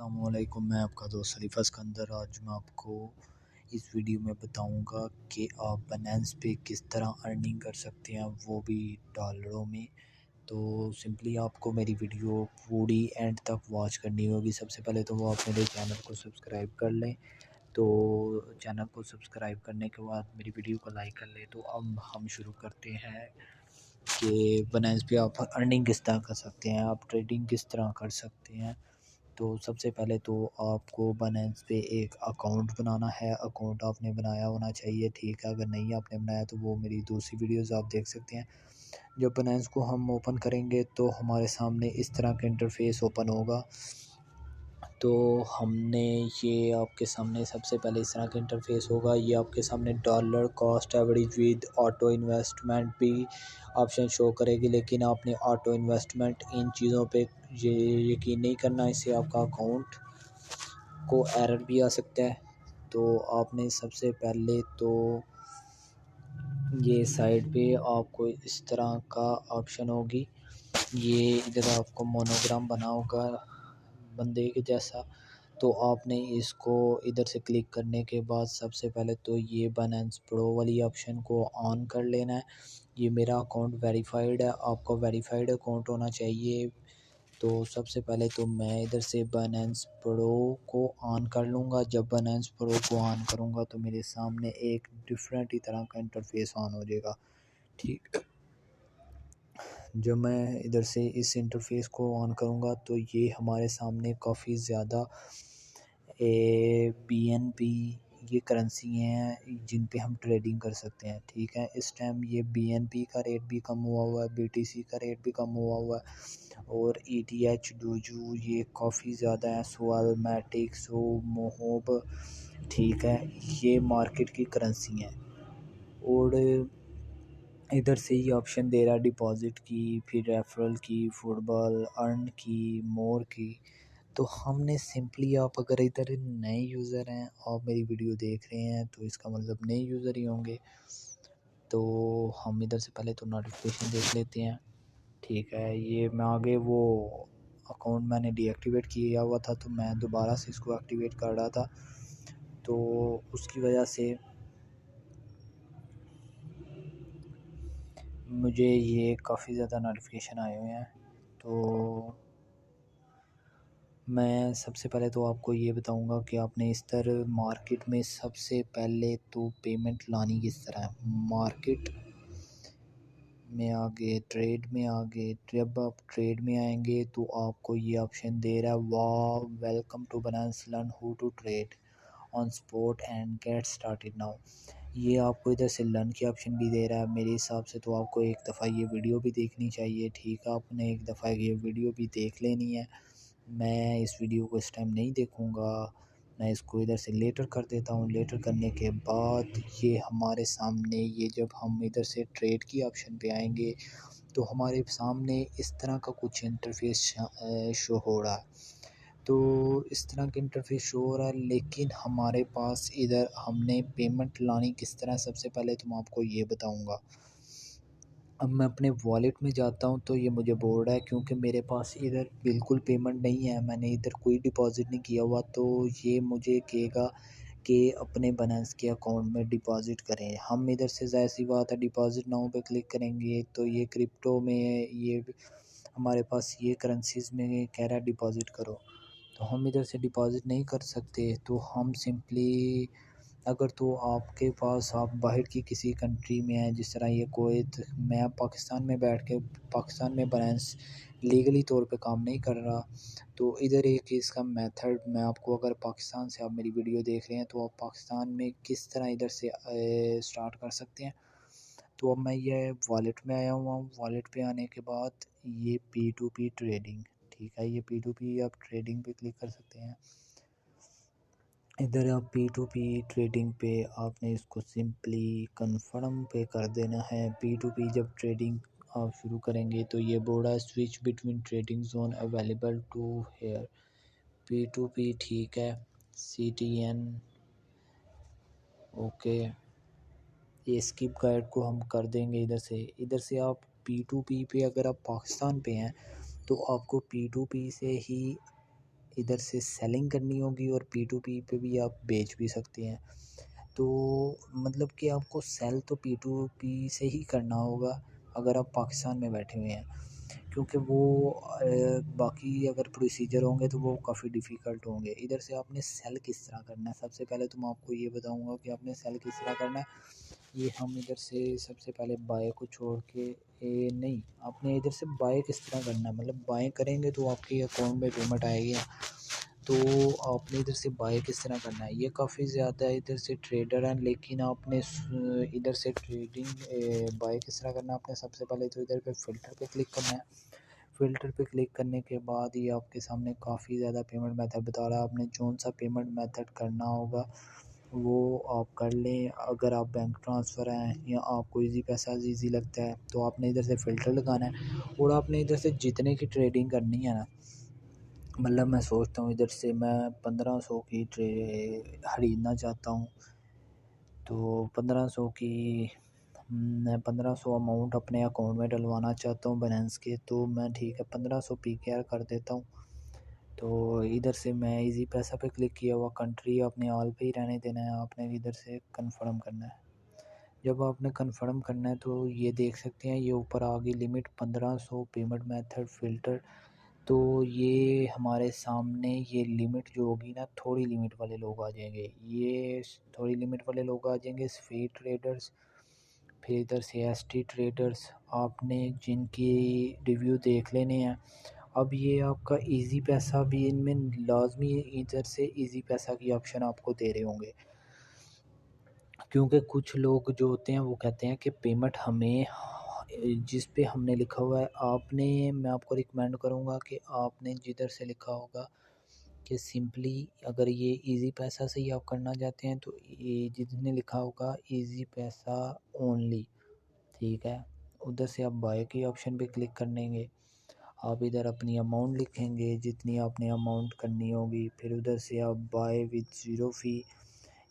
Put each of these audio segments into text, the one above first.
अस्सलामुअलैकुम, मैं आपका दोस्त खलीफा सिकंदर। आज मैं आपको इस वीडियो में बताऊंगा कि आप बाइनेंस पे किस तरह अर्निंग कर सकते हैं, वो भी डॉलरों में। तो सिंपली आपको मेरी वीडियो पूरी एंड तक वॉच करनी होगी। सबसे पहले तो वो आप मेरे चैनल को सब्सक्राइब कर लें। तो चैनल को सब्सक्राइब करने के बाद मेरी वीडियो को लाइक कर लें। तो अब हम शुरू करते हैं कि बाइनेंस पे आप अर्निंग किस तरह कर सकते हैं, आप ट्रेडिंग किस तरह कर सकते हैं। तो सबसे पहले तो आपको बाइनेंस पे एक अकाउंट बनाना है। अकाउंट आपने बनाया होना चाहिए, ठीक है। अगर नहीं आपने बनाया तो वो मेरी दूसरी वीडियोस आप देख सकते हैं। जब बाइनेंस को हम ओपन करेंगे तो हमारे सामने इस तरह का इंटरफेस ओपन होगा। तो हमने ये आपके सामने सबसे पहले इस तरह का इंटरफेस होगा। ये आपके सामने dollar cost average with auto investment भी ऑप्शन शो करेगी, लेकिन आपने ऑटो इन्वेस्टमेंट इन चीज़ों पे ये यकीन नहीं करना, इससे आपका अकाउंट को एरर भी आ सकता है। तो आपने सबसे पहले तो ये साइड पे आपको इस तरह का ऑप्शन होगी। ये इधर आपको मोनोग्राम बना होगा बंदे के जैसा। तो आपने इसको इधर से क्लिक करने के बाद सबसे पहले तो ये बाइनेंस प्रो वाली ऑप्शन को ऑन कर लेना है। ये मेरा अकाउंट वेरीफाइड है, आपको वेरीफाइड अकाउंट होना चाहिए। तो सबसे पहले तो मैं इधर से बाइनेंस प्रो को ऑन कर लूँगा। जब बाइनेंस प्रो को ऑन करूँगा तो मेरे सामने एक डिफरेंट ही तरह का इंटरफेस ऑन हो जाएगा, ठीक। जब मैं इधर से इस इंटरफेस को ऑन करूँगा तो ये हमारे सामने काफ़ी ज़्यादा BNB ये करेंसी हैं जिन पे हम ट्रेडिंग कर सकते हैं, ठीक है। इस टाइम ये BNB का रेट भी कम हुआ है, BTC का रेट भी कम हुआ है, और ETH डोजू ये काफ़ी ज़्यादा है। सोल मैटिक सो मोहोब, ठीक है, ये मार्केट की करेंसी हैं। और इधर से ही ऑप्शन दे रहा है डिपॉजिट की, फिर रेफरल की, फुटबॉल अर्न की, मोर की। तो हमने सिंपली, आप अगर इधर नए यूज़र हैं, आप मेरी वीडियो देख रहे हैं तो इसका मतलब नए यूज़र ही होंगे। तो हम इधर से पहले तो नोटिफिकेशन देख लेते हैं, ठीक है। ये मैं आगे वो अकाउंट मैंने डीएक्टिवेट किया हुआ था तो मैं दोबारा से इसको एक्टिवेट कर रहा था, तो उसकी वजह से मुझे ये काफ़ी ज़्यादा नोटिफिकेशन आए हुए हैं। तो मैं सबसे पहले तो आपको ये बताऊंगा कि आपने इस तरह मार्केट में सबसे पहले तो पेमेंट लानी किस तरह है। मार्केट में आगे, ट्रेड में आगे, जब आप ट्रेड में आएंगे तो आपको ये ऑप्शन दे रहा है, वाह welcome to Binance, learn how to trade on spot and get started now. ये आपको इधर से लर्न की ऑप्शन भी दे रहा है। मेरे हिसाब से तो आपको एक दफ़ा ये वीडियो भी देखनी चाहिए, ठीक है। आपने एक दफ़ा ये वीडियो भी देख लेनी है। मैं इस वीडियो को इस टाइम नहीं देखूँगा, मैं इसको इधर से लेटर कर देता हूँ। लेटर करने के बाद ये हमारे सामने, ये जब हम इधर से ट्रेड की ऑप्शन पे आएंगे तो हमारे सामने इस तरह का कुछ इंटरफेस शो हो रहा है। तो इस तरह का इंटरफेस शो हो रहा है, लेकिन हमारे पास इधर हमने पेमेंट लानी किस तरह, सबसे पहले तो मैं आपको ये बताऊँगा। अब मैं अपने वॉलेट में जाता हूँ तो ये मुझे बोल रहा है, क्योंकि मेरे पास इधर बिल्कुल पेमेंट नहीं है, मैंने इधर कोई डिपॉज़िट नहीं किया हुआ, तो ये मुझे कहेगा कि अपने बाइनेंस के अकाउंट में डिपॉज़िट करें। हम इधर से ज़ाहिर सी बात है डिपॉज़िट नाउ पे क्लिक करेंगे तो ये क्रिप्टो में ये हमारे पास ये करेंसीज़ में कह रहा है डिपॉज़िट करो। तो हम इधर से डिपॉज़िट नहीं कर सकते। तो हम सिंपली, अगर तो आपके पास, आप बाहर की किसी कंट्री में हैं, जिस तरह ये कुवैत, मैं पाकिस्तान में बैठ के पाकिस्तान में बाइनेंस लीगली तौर पे काम नहीं कर रहा, तो इधर एक इसका मेथड मैं आपको, अगर पाकिस्तान से आप मेरी वीडियो देख रहे हैं तो आप पाकिस्तान में किस तरह इधर से स्टार्ट कर सकते हैं। तो अब मैं ये वॉलेट में आया हुआ हूँ। वॉलेट पे आने के बाद ये P2P ट्रेडिंग, ठीक है, ये P2P आप ट्रेडिंग पे क्लिक कर सकते हैं। इधर आप P2P ट्रेडिंग पे आपने इसको सिंपली कन्फर्म पे कर देना है। P2P जब ट्रेडिंग आप शुरू करेंगे तो ये बोर्ड है, switch between trading zone available to here. P2P, ठीक है, CTN, ओके। ये स्किप गाइड को हम कर देंगे इधर से आप P2P पे, अगर आप पाकिस्तान पे हैं तो आपको P2P से ही इधर से सेलिंग करनी होगी और P2P पे भी आप बेच भी सकते हैं। तो मतलब कि आपको सेल तो P2P से ही करना होगा अगर आप पाकिस्तान में बैठे हुए हैं, क्योंकि वो बाकी अगर प्रोसीजर होंगे तो वो काफ़ी डिफ़िकल्ट होंगे। इधर से आपने सेल किस तरह करना है, सबसे पहले तो मैं आपको ये बताऊँगा कि आपने सेल किस तरह करना है। ये हम इधर से सबसे पहले बाय को छोड़ के नहीं, आपने इधर से बाय किस तरह करना है, मतलब बाय करेंगे तो आपके अकाउंट में पेमेंट आएगी। तो आपने इधर से बाय किस तरह करना है, ये काफ़ी ज़्यादा इधर से ट्रेडर हैं, लेकिन आपने इधर से ट्रेडिंग बाय किस तरह करना है। आपने सबसे पहले तो इधर पे फ़िल्टर पे क्लिक करना है। फ़िल्टर पे क्लिक करने के बाद ये आपके सामने काफ़ी ज़्यादा पेमेंट मेथड बता रहा है। आपने कौन सा पेमेंट मेथड करना होगा वो आप कर लें। अगर आप बैंक ट्रांसफ़र हैं या आपको ईज़ी पैसा ईज़ी लगता है तो आपने इधर से फ़िल्टर लगाना है और आपने इधर से जितने की ट्रेडिंग करनी है ना, मतलब मैं सोचता हूँ इधर से मैं 1500 की ख़रीदना चाहता हूँ, तो 1500 की मैं 1500 अमाउंट अपने अकाउंट में डलवाना चाहता हूँ बाइनेंस के, तो मैं ठीक है 1500 PKR कर देता हूँ। तो इधर से मैं इजी पैसा पे क्लिक किया हुआ, कंट्री अपने ऑल पे ही रहने देना है। आपने इधर से कंफर्म करना है। जब आपने कंफर्म करना है तो ये देख सकते हैं ये ऊपर आ गई लिमिट 1500 पेमेंट मेथड फ़िल्टर। तो ये हमारे सामने ये लिमिट जो होगी ना, थोड़ी लिमिट वाले लोग आ जाएंगे, ये थोड़ी लिमिट वाले लोग आ जाएंगे, स्फीयर ट्रेडर्स, फिर इधर से एसटी ट्रेडर्स, आपने जिनकी रिव्यू देख लेने हैं। अब ये आपका इजी पैसा भी इनमें लाजमी इधर से इजी पैसा की ऑप्शन आपको दे रहे होंगे, क्योंकि कुछ लोग जो होते हैं वो कहते हैं कि पेमेंट हमें जिस पे हमने लिखा हुआ है, आपने मैं आपको रिकमेंड करूँगा कि आपने जिधर से लिखा होगा कि सिंपली अगर ये इजी पैसा से ही आप करना चाहते हैं तो ये जिसने लिखा होगा इजी पैसा ओनली, ठीक है, उधर से आप बाय के ऑप्शन पे क्लिक कर लेंगे। आप इधर अपनी अमाउंट लिखेंगे जितनी आपने अमाउंट करनी होगी, फिर उधर से आप बाय विद ज़ीरो फ़ी,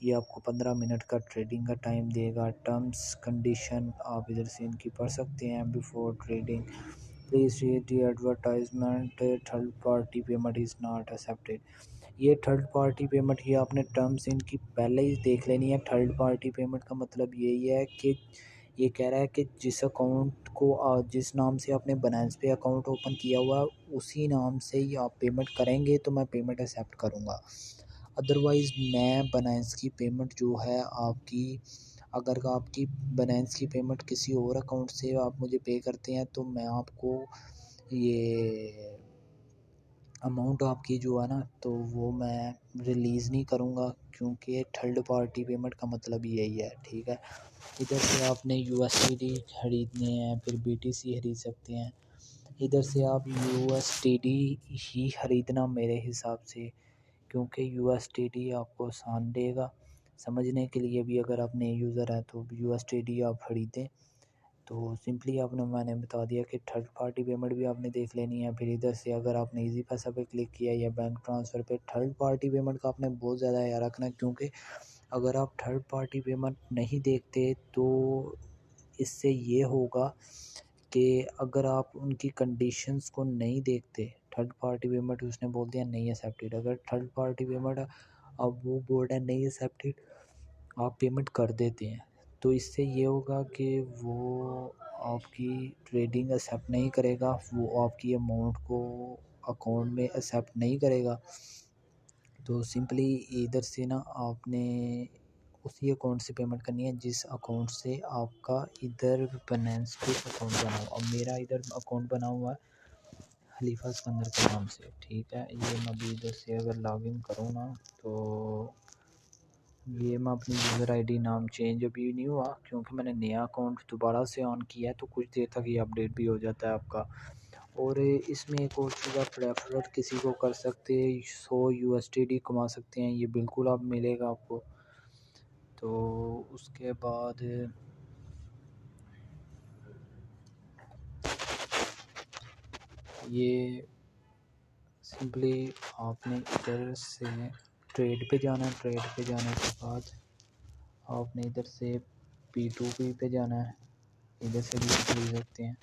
ये आपको 15 मिनट का ट्रेडिंग का टाइम देगा। टर्म्स कंडीशन आप इधर से इनकी पढ़ सकते हैं। Before trading please read the advertisement, third party payment is not accepted. ये थर्ड पार्टी पेमेंट की आपने टर्म्स इनकी पहले ही देख लेनी है। थर्ड पार्टी पेमेंट का मतलब यही है कि ये कह रहा है कि जिस अकाउंट को जिस नाम से आपने बाइनेंस पे अकाउंट ओपन किया हुआ उसी नाम से ही आप पेमेंट करेंगे तो मैं पेमेंट एक्सेप्ट करूँगा। अदरवाइज़ मैं बाइनेंस की पेमेंट जो है आपकी, अगर आपकी बाइनेंस की पेमेंट किसी और अकाउंट से आप मुझे पे करते हैं तो मैं आपको ये अमाउंट आपकी जो है ना तो वो मैं रिलीज़ नहीं करूँगा, क्योंकि थर्ड पार्टी पेमेंट का मतलब यही है, ठीक है। इधर से आपने USDT ख़रीदने हैं, फिर BTC ख़रीद सकते हैं। इधर से आप USDT ही ख़रीदना मेरे हिसाब से, क्योंकि USDT आपको आसान देगा समझने के लिए भी। अगर आप नए यूज़र हैं तो USDT आप ख़रीदें। तो सिंपली आपने मैंने बता दिया कि थर्ड पार्टी पेमेंट भी आपने देख लेनी है। फिर इधर से अगर आपने इजी पैसा पे क्लिक किया या बैंक ट्रांसफ़र पे, थर्ड पार्टी पेमेंट का आपने बहुत ज़्यादा याद रखना है, क्योंकि अगर आप थर्ड पार्टी पेमेंट नहीं देखते तो इससे ये होगा कि अगर आप उनकी कंडीशंस को नहीं देखते, थर्ड पार्टी पेमेंट उसने बोल दिया नहीं एक्सेप्टेड, अगर थर्ड पार्टी पेमेंट अब वो बोल रहा है नहीं एक्सेप्टेड, आप पेमेंट कर देते हैं, तो इससे ये होगा कि वो आपकी ट्रेडिंग एक्सेप्ट नहीं करेगा, वो आपकी अमाउंट को अकाउंट में एक्सेप्ट नहीं करेगा। तो सिंपली इधर से ना आपने उसी अकाउंट से पेमेंट करनी है जिस अकाउंट से आपका इधर बाइनेंस पे अकाउंट बना हुआ। अब मेरा इधर अकाउंट बना हुआ है खलीफा सिकंदर के नाम से, ठीक है। ये मैं अभी इधर से अगर लॉगिन करूँ ना तो ये मैं अपनी यूज़र आईडी नाम चेंज अभी नहीं हुआ, क्योंकि मैंने नया अकाउंट दोबारा से ऑन किया है, तो कुछ देर तक ये अपडेट भी हो जाता है आपका। और इसमें एक और चीज़ आप रेफर किसी को कर सकते हैं, 100 USDT कमा सकते हैं, ये बिल्कुल आप मिलेगा आपको। तो उसके बाद ये सिंपली आपने इधर से ट्रेड पे जाना है। ट्रेड पे जाने के बाद आपने इधर से P2P पे जाना है, इधर से भी खरीद सकते हैं।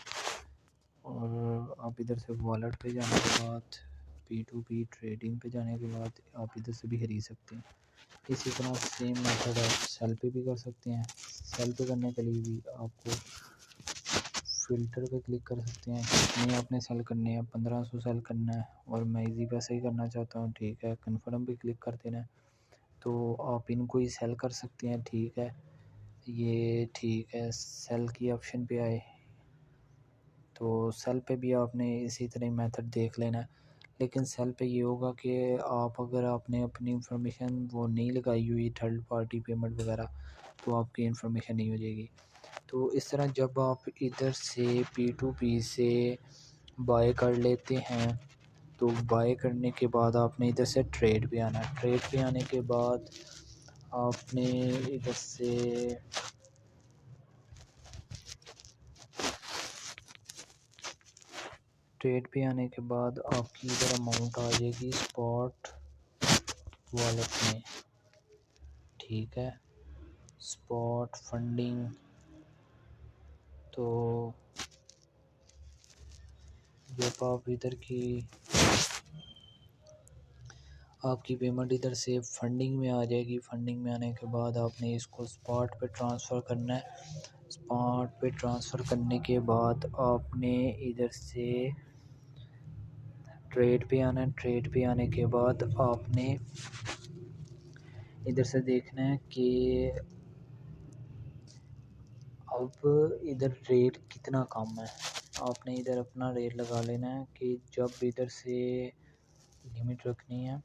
और आप इधर से वॉलेट पे जाने के बाद P2P ट्रेडिंग पे जाने के बाद आप इधर से भी खरीद सकते हैं। इसी तरह सेम मेथड आप सेल पे भी कर सकते हैं। सेल पे करने के लिए भी आपको फ़िल्टर पे क्लिक कर सकते हैं, कितने आपने सेल करने हैं, 1500 सेल करना है और मैं इजी पैसे ही करना चाहता हूँ, ठीक है, कन्फर्म पे क्लिक कर देना है। तो आप इनको ही सेल कर सकते हैं, ठीक है। ये ठीक है, सेल की ऑप्शन पे आए तो सेल पे भी आपने इसी तरह मेथड देख लेना है। लेकिन सेल पे ये होगा कि आप अगर आपने अपनी इंफॉर्मेशन वो नहीं लगाई हुई थर्ड पार्टी पेमेंट वगैरह, तो आपकी इंफॉर्मेशन नहीं हो जाएगी। तो इस तरह जब आप इधर से P2P से बाय कर लेते हैं, तो बाय करने के बाद आपने इधर से ट्रेड पे आना है। ट्रेड पे आने के बाद आपने इधर से ट्रेड पे आने के बाद आपकी इधर अमाउंट आ जाएगी स्पॉट वॉलेट में, ठीक है, स्पॉट फंडिंग। तो जब आप इधर की आपकी पेमेंट इधर से फंडिंग में आ जाएगी, फंडिंग में आने के बाद आपने इसको स्पॉट पे ट्रांसफ़र करना है। स्पॉट पे ट्रांसफ़र करने के बाद आपने इधर से ट्रेड पे आना है। ट्रेड पे आने के बाद आपने इधर से देखना है कि अब इधर रेट कितना कम है। आपने इधर अपना रेट लगा लेना है कि जब इधर से लिमिट रखनी है।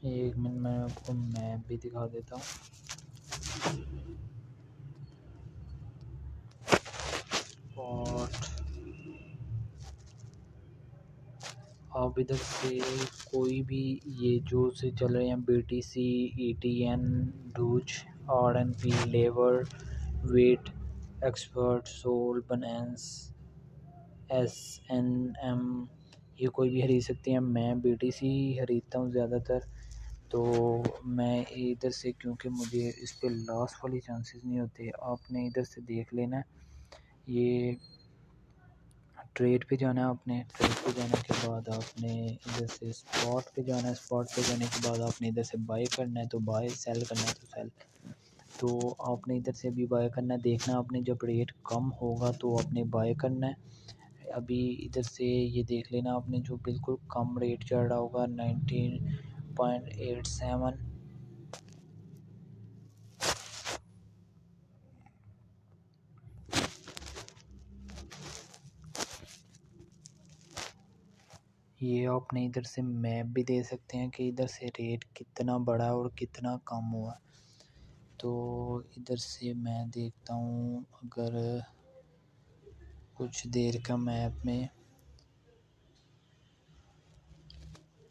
एक मिनट मैं आपको मैप भी दिखा देता हूँ। और आप इधर से कोई भी ये जो से चल रहे हैं BTC, ETN, डूज, RNP, लेवर, वेट, एक्सपर्ट, सोल, बनांस, SNM, ये कोई भी खरीद सकते हैं। मैं BTC खरीदता हूँ ज़्यादातर, तो मैं इधर से, क्योंकि मुझे इस पर लॉस वाली चांसेस नहीं होते। आपने इधर से देख लेना है। ये ट्रेड पे जाना है आपने। ट्रेड पे जाने के बाद आपने इधर से स्पॉट पे जाना है। स्पॉट पे जाने के बाद आपने इधर से बाय करना है तो बाय, सेल करना है तो सेल। तो आपने इधर से भी बाय करना है। देखना आपने जब रेट कम होगा तो आपने बाय करना है। अभी इधर से ये देख लेना आपने जो बिल्कुल कम रेट चल रहा होगा 19.87, ये आपने इधर से मैप भी दे सकते हैं कि इधर से रेट कितना बढ़ा और कितना कम हुआ। तो इधर से मैं देखता हूँ, अगर कुछ देर का मैप में,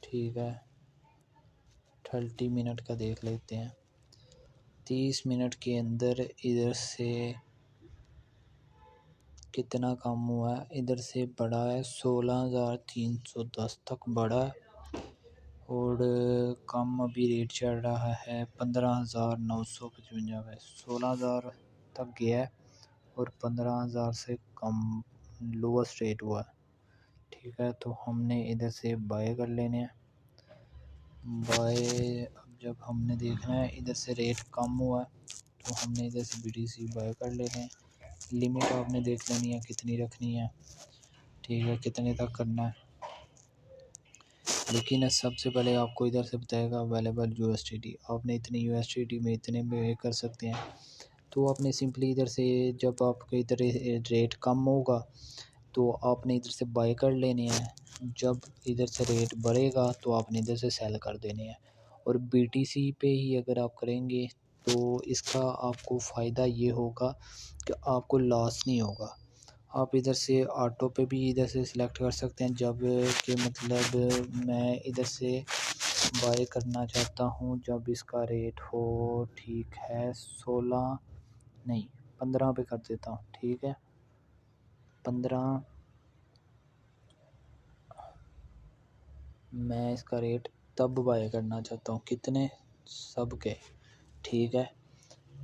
ठीक है, 30 मिनट का देख लेते हैं। 30 मिनट के अंदर इधर से कितना कम हुआ है। इधर से बढ़ा है 16,310 तक बढ़ा है और कम अभी रेट चल रहा है 15,955 का। 16,000 तक गया है और 15,000 से कम लोवेस्ट रेट हुआ है, ठीक है। तो हमने इधर से बाय कर लेने हैं। बाय, अब जब हमने देखना है इधर से रेट कम हुआ है तो हमने इधर से BTC बाय कर लेने हैं। लिमिट आपने देख लेनी है कितनी रखनी है, ठीक है, कितने तक करना है। लेकिन सबसे पहले आपको इधर से बताएगा अवेलेबल USDT, आपने इतनी USDT में इतने में कर सकते हैं। तो आपने सिंपली इधर से, जब आपके इधर रेट कम होगा तो आपने इधर से बाय कर लेने हैं। जब इधर से रेट बढ़ेगा तो आपने इधर से सेल कर देने हैं। और BTC पे ही अगर आप करेंगे तो इसका आपको फ़ायदा ये होगा कि आपको लॉस नहीं होगा। आप इधर से ऑटो पे भी इधर से सिलेक्ट कर सकते हैं, जब कि मतलब मैं इधर से बाय करना चाहता हूँ जब इसका रेट हो, ठीक है, 16 नहीं 15 पे कर देता हूँ, ठीक है, 15 मैं इसका रेट तब बाय करना चाहता हूँ, कितने, सब के, ठीक है।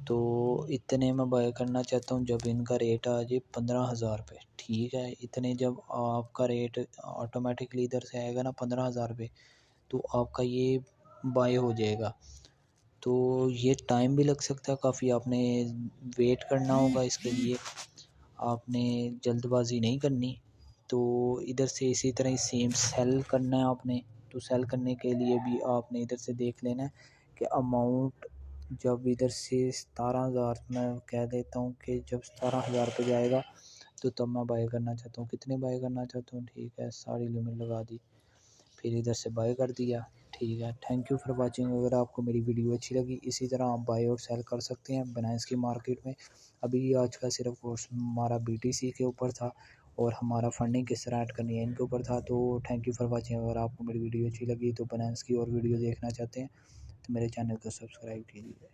तो इतने में बाय करना चाहता हूँ जब इनका रेट आ जाए 15,000 पे। ठीक है, इतने जब आपका रेट ऑटोमेटिकली इधर से आएगा ना 15,000 पे, तो आपका ये बाय हो जाएगा। तो ये टाइम भी लग सकता है काफ़ी, आपने वेट करना होगा इसके लिए, आपने जल्दबाजी नहीं करनी। तो इधर से इसी तरह ही सेम सेल करना है आपने। तो सेल करने के लिए भी आपने इधर से देख लेना है कि अमाउंट जब इधर से 17,000 मैं कह देता हूँ कि जब 17,000 पे जाएगा तो तब मैं बाय करना चाहता हूँ। कितने बाय करना चाहता हूँ, ठीक है, सारी लिमिट लगा दी, फिर इधर से बाय कर दिया। ठीक है, थैंक यू फॉर वाचिंग। अगर आपको मेरी वीडियो अच्छी लगी, इसी तरह आप बाय और सेल कर सकते हैं बाइनेंस की मार्केट में। अभी आज का सिर्फ कोर्स हमारा BTC के ऊपर था और हमारा फंडिंग किस तरह ऐड करनी है इनके ऊपर था। तो थैंक यू फॉर वाचिंग। अगर आपको मेरी वीडियो अच्छी लगी तो बाइनेंस की और वीडियो देखना चाहते हैं तो मेरे चैनल को सब्सक्राइब कीजिए।